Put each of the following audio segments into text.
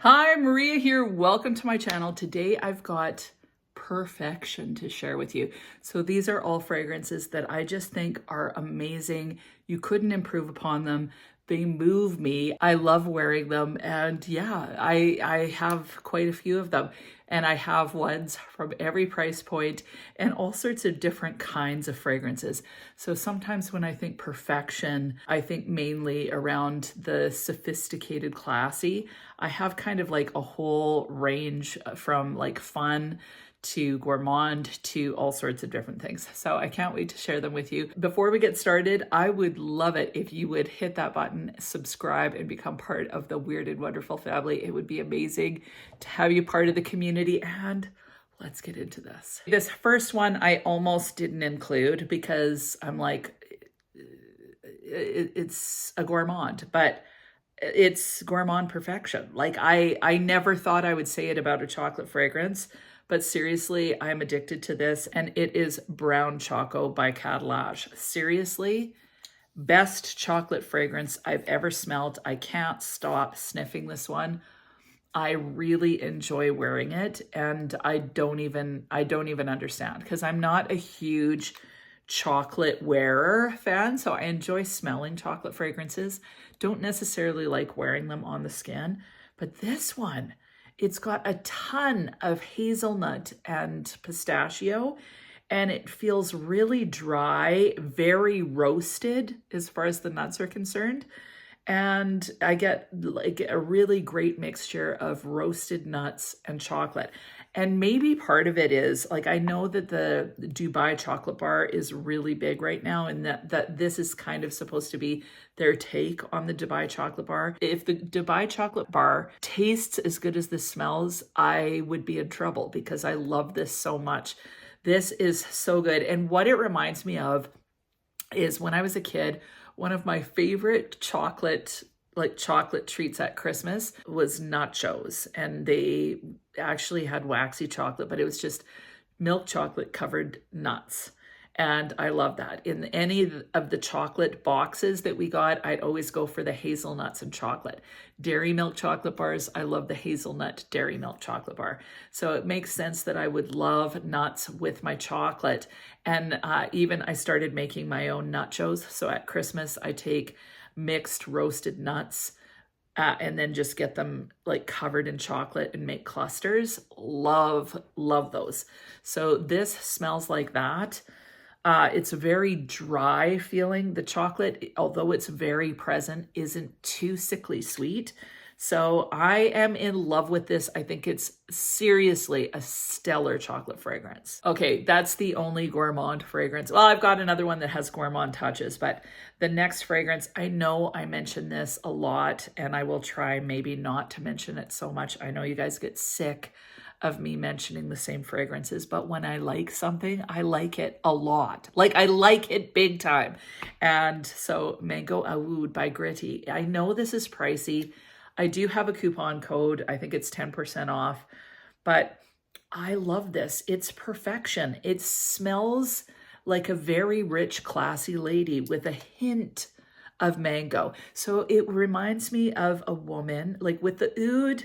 Hi, Maria here. Welcome to my channel. Today I've got perfection to share with you. So these are all fragrances that I just think are amazing. You couldn't improve upon them. They move me. I love wearing them. And yeah, I have quite a few of them. And I have ones from every price point and all sorts of different kinds of fragrances. So sometimes when I think perfection, I think mainly around the sophisticated, classy. I have kind of like a whole range from like fun to gourmand to all sorts of different things. So I can't wait to share them with you. Before we get started, I would love it if you would hit that button, subscribe, and become part of the Weird and Wonderful family. It would be amazing to have you part of the community, and let's get into this. This first one I almost didn't include because I'm like, it's a gourmand, but it's gourmand perfection. Like I never thought I would say it about a chocolate fragrance, but seriously, I'm addicted to this, and it is Brown Choco by Catalash. Seriously, best chocolate fragrance I've ever smelled. I can't stop sniffing this one. I really enjoy wearing it, and I don't even understand because I'm not a huge chocolate wearer fan, so I enjoy smelling chocolate fragrances. Don't necessarily like wearing them on the skin, but this one, it's got a ton of hazelnut and pistachio, and it feels really dry, very roasted as far as the nuts are concerned. And I get like a really great mixture of roasted nuts and chocolate. And maybe part of it is like, I know that the Dubai chocolate bar is really big right now, and that this is kind of supposed to be their take on the Dubai chocolate bar. If the Dubai chocolate bar tastes as good as this smells, I would be in trouble because I love this so much. This is so good. And what it reminds me of is when I was a kid, one of my favorite chocolate treats at Christmas was nachos. And they actually had waxy chocolate, but it was just milk chocolate covered nuts. And I love that. In any of the chocolate boxes that we got, I'd always go for the hazelnuts and chocolate. Dairy milk chocolate bars, I love the hazelnut dairy milk chocolate bar. So it makes sense that I would love nuts with my chocolate. And even I started making my own nachos. So at Christmas, I take mixed roasted nuts and then just get them like covered in chocolate and make clusters. Love those. So this smells like that. It's very dry feeling. The chocolate, although it's very present, isn't too sickly sweet. So I am in love with this. I think it's seriously a stellar chocolate fragrance. Okay, that's the only gourmand fragrance. Well, I've got another one that has gourmand touches, but the next fragrance, I know I mention this a lot, and I will try maybe not to mention it so much. I know you guys get sick of me mentioning the same fragrances, but when I like something, I like it a lot. Like I like it big time. And so Mango Aoud by Gritty. I know this is pricey. I do have a coupon code. I think it's 10% off, but I love this. It's perfection. It smells like a very rich, classy lady with a hint of mango. So it reminds me of a woman, like with the oud.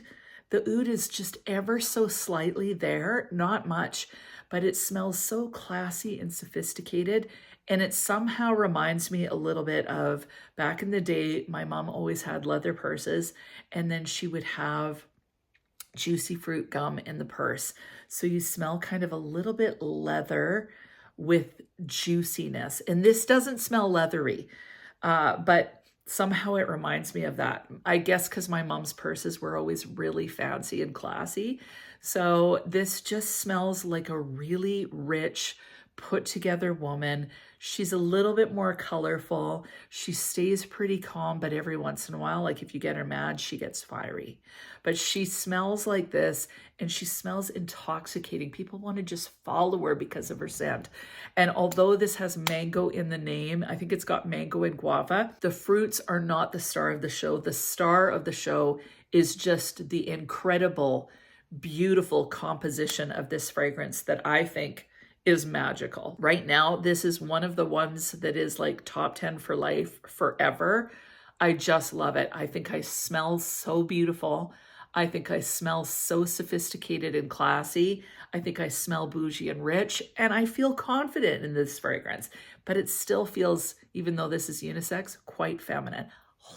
The oud is just ever so slightly there, not much, but it smells so classy and sophisticated. And it somehow reminds me a little bit of back in the day, my mom always had leather purses, and then she would have juicy fruit gum in the purse. So you smell kind of a little bit leather with juiciness. And this doesn't smell leathery, but somehow it reminds me of that. I guess because my mom's purses were always really fancy and classy. So this just smells like a really rich, put together woman. She's a little bit more colorful. She stays pretty calm, but every once in a while, like if you get her mad, she gets fiery. But she smells like this, and she smells intoxicating. People want to just follow her because of her scent. And although this has mango in the name, I think it's got mango and guava. The fruits are not the star of the show. The star of the show is just the incredible, beautiful composition of this fragrance that I think is magical. Right now, this is one of the ones that is like top 10 for life forever. I just love it. I think I smell so beautiful. I think I smell so sophisticated and classy. I think I smell bougie and rich, and I feel confident in this fragrance, but it still feels, even though this is unisex, quite feminine.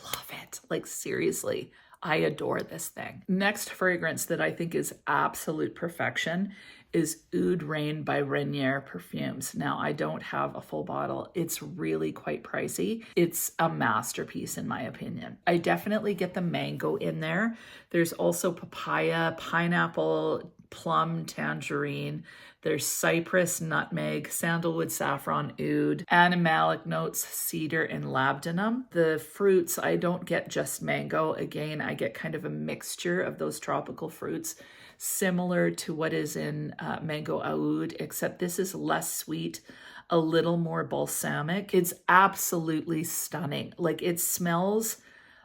Love it. Like seriously, I adore this thing. Next fragrance that I think is absolute perfection is Oud Rain by Rainier Perfumes. Now, I don't have a full bottle. It's really quite pricey. It's a masterpiece in my opinion. I definitely get the mango in there. There's also papaya, pineapple, plum, tangerine. There's cypress, nutmeg, sandalwood, saffron, oud, animalic notes, cedar, and labdanum. The fruits, I don't get just mango. Again, I get kind of a mixture of those tropical fruits, similar to what is in mango Aoud, except this is less sweet, a little more balsamic. It's absolutely stunning. Like it smells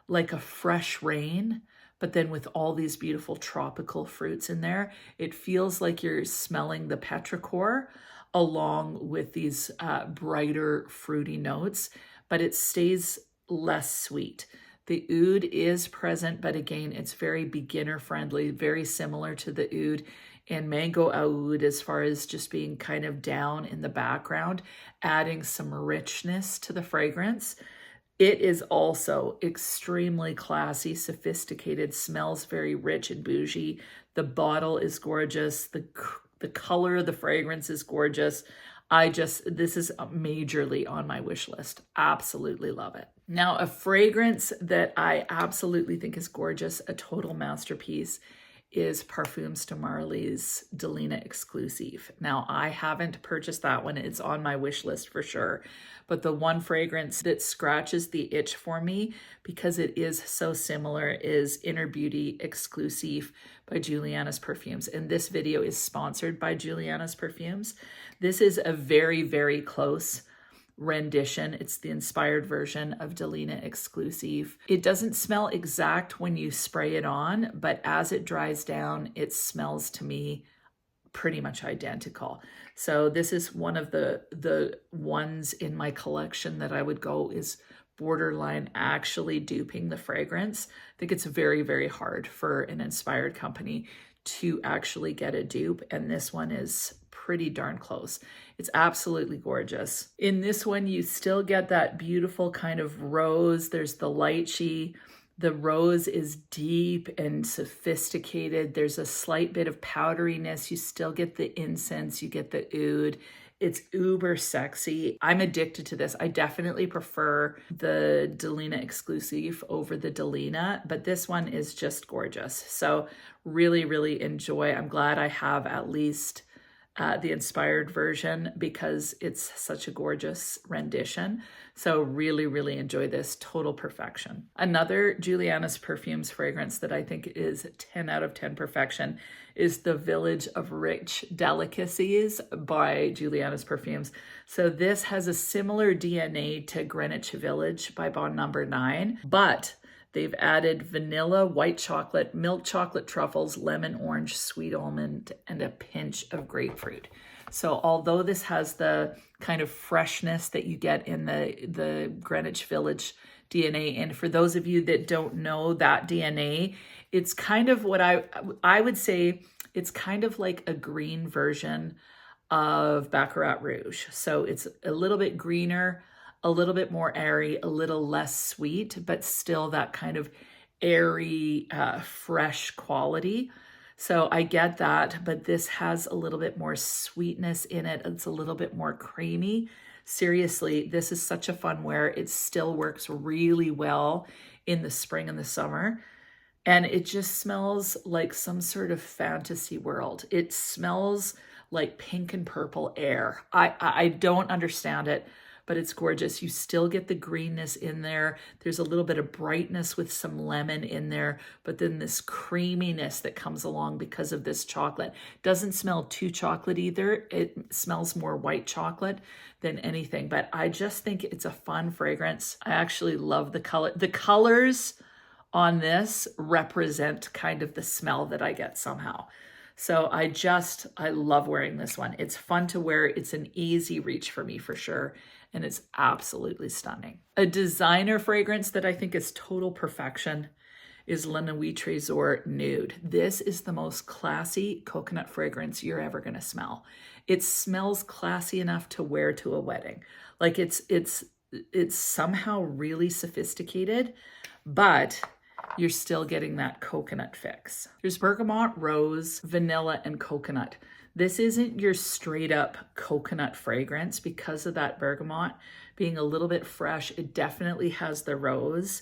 like a fresh rain, but then with all these beautiful tropical fruits in there, it feels like you're smelling the petrichor along with these brighter fruity notes, but it stays less sweet. The oud is present, but again, it's very beginner friendly, very similar to the oud in mango Aoud as far as just being kind of down in the background, adding some richness to the fragrance. It is also extremely classy, sophisticated, smells very rich and bougie. The bottle is gorgeous. The color of the fragrance is gorgeous. This is majorly on my wish list. Absolutely love it. Now, a fragrance that I absolutely think is gorgeous, a total masterpiece, is Parfums de Marly's Delina Exclusive. Now, I haven't purchased that one. It's on my wish list for sure. But the one fragrance that scratches the itch for me, because it is so similar, is Inner Beauty Exclusive by Juliana's Perfumes. And this video is sponsored by Juliana's Perfumes. This is a very, very close rendition. It's the inspired version of Delina Exclusive. It doesn't smell exact when you spray it on, but as it dries down, it smells to me pretty much identical. So this is one of the ones in my collection that I would go is borderline actually duping the fragrance. I think it's very, very hard for an inspired company to actually get a dupe, and this one is pretty darn close. It's absolutely gorgeous. In this one, you still get that beautiful kind of rose. There's the lychee. The rose is deep and sophisticated. There's a slight bit of powderiness. You still get the incense. You get the oud. It's uber sexy. I'm addicted to this. I definitely prefer the Delina Exclusive over the Delina, but this one is just gorgeous. So really, really enjoy. I'm glad I have at least the inspired version because it's such a gorgeous rendition. So really, really enjoy this. Total perfection. Another Juliana's Perfumes fragrance that I think is 10 out of 10 perfection is the Village of Rich Delicacies by Juliana's Perfumes. So this has a similar DNA to Greenwich Village by Bond Number 9, but they've added vanilla, white chocolate, milk chocolate truffles, lemon, orange, sweet almond, and a pinch of grapefruit. So although this has the kind of freshness that you get in the Greenwich Village DNA, and for those of you that don't know that DNA, it's kind of what I would say, it's kind of like a green version of Baccarat Rouge. So it's a little bit greener, a little bit more airy, a little less sweet, but still that kind of airy, fresh quality. So I get that, but this has a little bit more sweetness in it. It's a little bit more creamy. Seriously, this is such a fun wear. It still works really well in the spring and the summer. And it just smells like some sort of fantasy world. It smells like pink and purple air. I don't understand it, but it's gorgeous. You still get the greenness in there. There's a little bit of brightness with some lemon in there, but then this creaminess that comes along because of this chocolate. Doesn't smell too chocolate either. It smells more white chocolate than anything, but I just think it's a fun fragrance. I actually love the color. The colors on this represent kind of the smell that I get somehow. So I love wearing this one. It's fun to wear. It's an easy reach for me for sure. And it's absolutely stunning. A designer fragrance that I think is total perfection is La Nuit Trésor Nude. This is the most classy coconut fragrance you're ever going to smell. It smells classy enough to wear to a wedding. Like it's somehow really sophisticated, but you're still getting that coconut fix. There's bergamot, rose, vanilla, and coconut. This isn't your straight up coconut fragrance because of that bergamot being a little bit fresh. It definitely has the rose.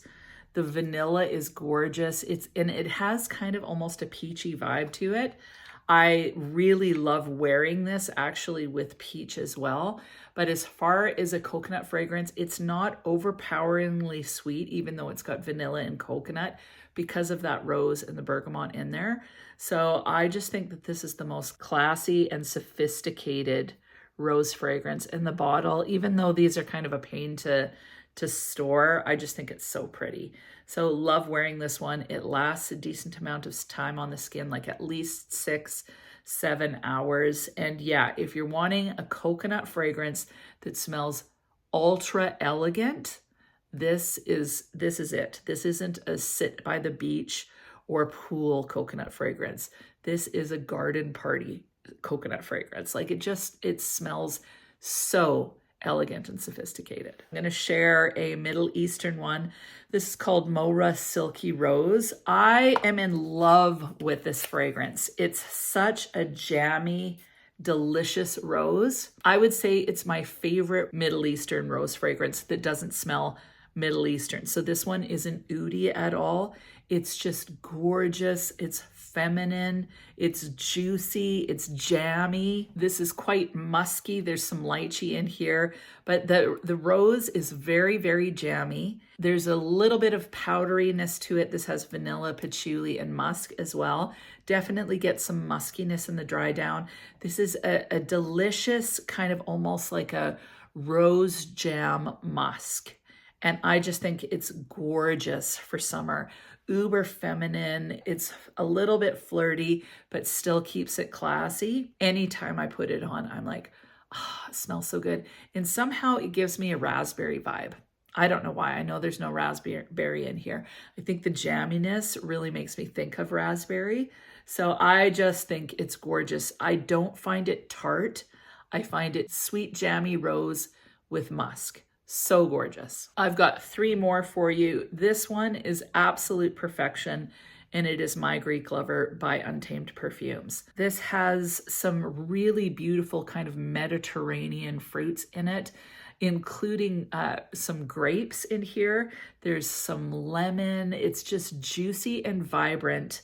The vanilla is gorgeous. And it has kind of almost a peachy vibe to it. I really love wearing this actually with peach as well. But as far as a coconut fragrance, it's not overpoweringly sweet, even though it's got vanilla and coconut because of that rose and the bergamot in there. So I just think that this is the most classy and sophisticated rose fragrance in the bottle. Even though these are kind of a pain to store, I just think it's so pretty. So love wearing this one. It lasts a decent amount of time on the skin, like at least 6-7 hours. And yeah, if you're wanting a coconut fragrance that smells ultra elegant, this is it. This isn't a sit by the beach or pool coconut fragrance. This is a garden party coconut fragrance. Like it smells so elegant and sophisticated. I'm going to share a Middle Eastern one. This is called Moura Silky Rose. I am in love with this fragrance. It's such a jammy, delicious rose. I would say it's my favorite Middle Eastern rose fragrance that doesn't smell Middle Eastern. So this one isn't oudy at all. It's just gorgeous. It's feminine. It's juicy. It's jammy. This is quite musky. There's some lychee in here, but the rose is very, very jammy. There's a little bit of powderiness to it. This has vanilla, patchouli, and musk as well. Definitely get some muskiness in the dry down. This is a delicious kind of almost like a rose jam musk. And I just think it's gorgeous for summer. Uber feminine. It's a little bit flirty, but still keeps it classy. Anytime I put it on, I'm like, oh, it smells so good. And somehow it gives me a raspberry vibe. I don't know why. I know there's no raspberry in here. I think the jamminess really makes me think of raspberry. So I just think it's gorgeous. I don't find it tart. I find it sweet, jammy rose with musk. So gorgeous. I've got 3 more for you. This one is absolute perfection, and it is My Greek Lover by Untamed Perfumes. This has some really beautiful kind of Mediterranean fruits in it, including some grapes in here. There's some lemon. It's just juicy and vibrant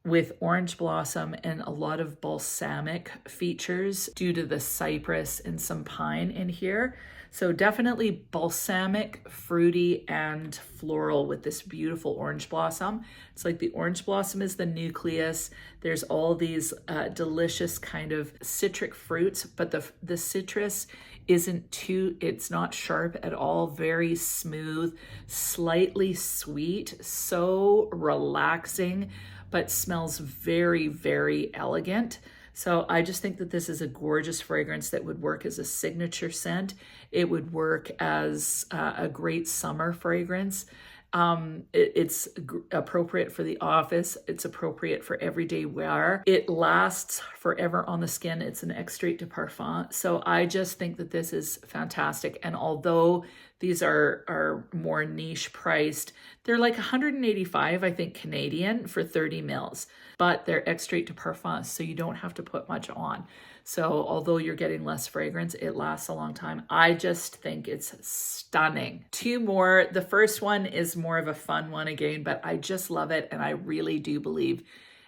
with orange blossom and a lot of balsamic features due to the cypress and some pine in here. So definitely balsamic, fruity, and floral with this beautiful orange blossom. It's like the orange blossom is the nucleus. There's all these delicious kind of citric fruits, but the citrus it's not sharp at all, very smooth, slightly sweet, so relaxing, but smells very, very elegant. So I just think that this is a gorgeous fragrance that would work as a signature scent. It would work as a great summer fragrance. It's appropriate for the office. It's appropriate for everyday wear. It lasts forever on the skin. It's an extrait de parfum. So I just think that this is fantastic. And although these are more niche priced, they're like $185, I think, Canadian for 30 mils, but they're extrait de parfum, so you don't have to put much on. So although you're getting less fragrance, it lasts a long time. I just think it's stunning. 2 more. The first one is more of a fun one again, but I just love it. And I really do believe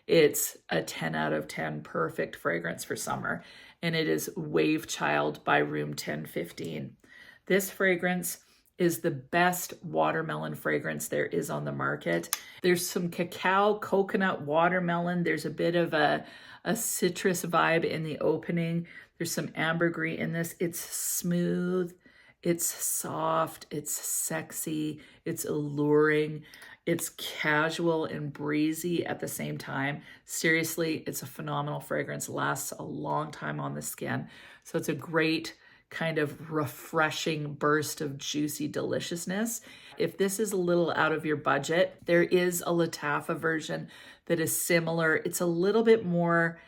it's a 10 out of 10 perfect fragrance for summer. And it is Wave Child by Room 1015. This fragrance is the best watermelon fragrance there is on the market. There's some cacao, coconut, watermelon. There's a bit of a citrus vibe in the opening. There's some ambergris in this. It's smooth, it's soft, it's sexy, it's alluring, it's casual and breezy at the same time. Seriously, it's a phenomenal fragrance. Lasts a long time on the skin. So it's a great kind of refreshing burst of juicy deliciousness. If this is a little out of your budget, there is a Lattafa version that is similar. It's a little bit more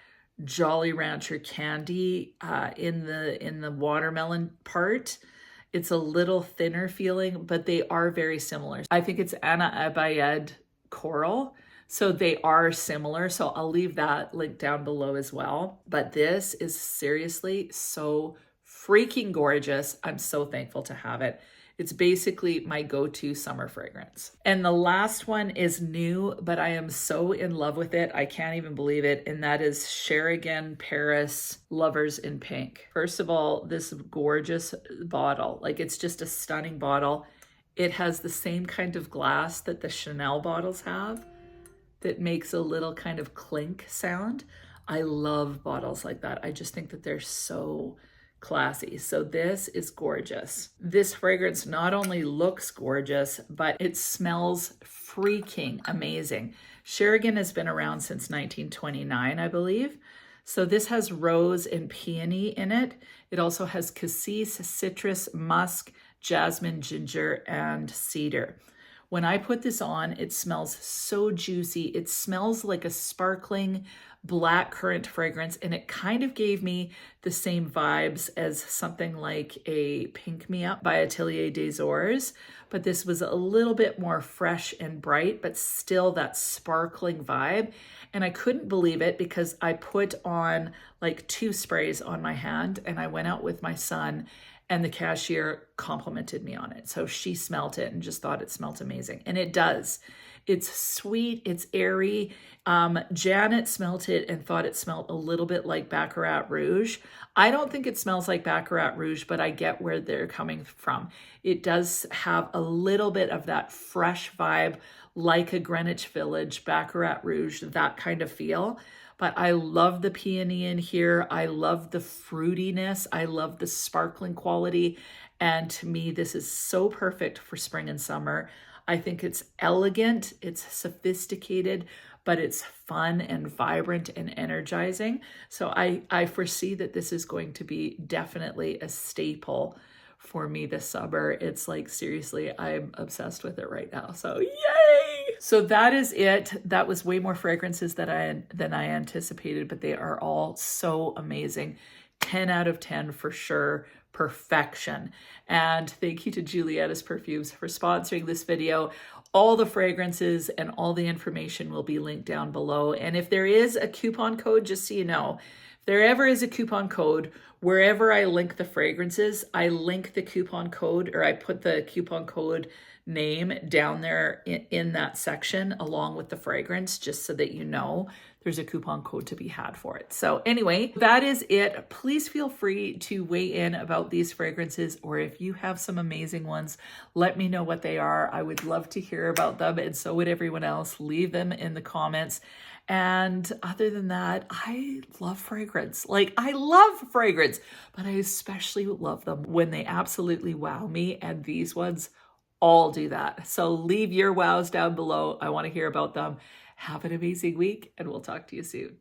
Jolly Rancher candy in the watermelon part. It's a little thinner feeling, but they are very similar. I think it's ABIYEDH Coral. So they are similar. So I'll leave that link down below as well. But this is seriously so freaking gorgeous. I'm so thankful to have it. It's basically my go-to summer fragrance. And the last one is new, but I am so in love with it. I can't even believe it. And that is Sherigan Paris Lovers in Pink. First of all, this gorgeous bottle, like it's just a stunning bottle. It has the same kind of glass that the Chanel bottles have that makes a little kind of clink sound. I love bottles like that. I just think that they're so classy. So this is gorgeous. This fragrance not only looks gorgeous, but it smells freaking amazing. Sherigan has been around since 1929, I believe. So this has rose and peony in it. It also has cassis, citrus, musk, jasmine, ginger, and cedar. When I put this on, it smells so juicy. It smells like a sparkling black currant fragrance, and it kind of gave me the same vibes as something like a Pink Me Up by Atelier des Ors, but this was a little bit more fresh and bright, but still that sparkling vibe. And I couldn't believe it because I put on like 2 sprays on my hand and I went out with my son, and the cashier complimented me on it. So she smelt it and just thought it smelled amazing. And it does. It's sweet, it's airy. Janet smelt it and thought it smelled a little bit like Baccarat Rouge. I don't think it smells like Baccarat Rouge, but I get where they're coming from. It does have a little bit of that fresh vibe, like a Greenwich Village, Baccarat Rouge, that kind of feel. But I love the peony in here. I love the fruitiness. I love the sparkling quality. And to me, this is so perfect for spring and summer. I think it's elegant, it's sophisticated, but it's fun and vibrant and energizing. So I foresee that this is going to be definitely a staple for me this summer. It's like, seriously, I'm obsessed with it right now. So yay! So that is it. That was way more fragrances than I anticipated, but they are all so amazing. 10 out of 10 for sure. Perfection. And thank you to Jeulia's Perfumes for sponsoring this video. All the fragrances and all the information will be linked down below. And if there is a coupon code, just so you know, if there ever is a coupon code, wherever I link the fragrances, I link the coupon code, or I put the coupon code name down there in that section along with the fragrance, just so that you know there's a coupon code to be had for it. So anyway, that is it. Please feel free to weigh in about these fragrances, or if you have some amazing ones, let me know what they are. I would love to hear about them, and so would everyone else. Leave them in the comments. And other than that, I love fragrance. Like, I love fragrance, but I especially love them when they absolutely wow me, and these ones all do that. So leave your wows down below. I want to hear about them. Have an amazing week, and we'll talk to you soon.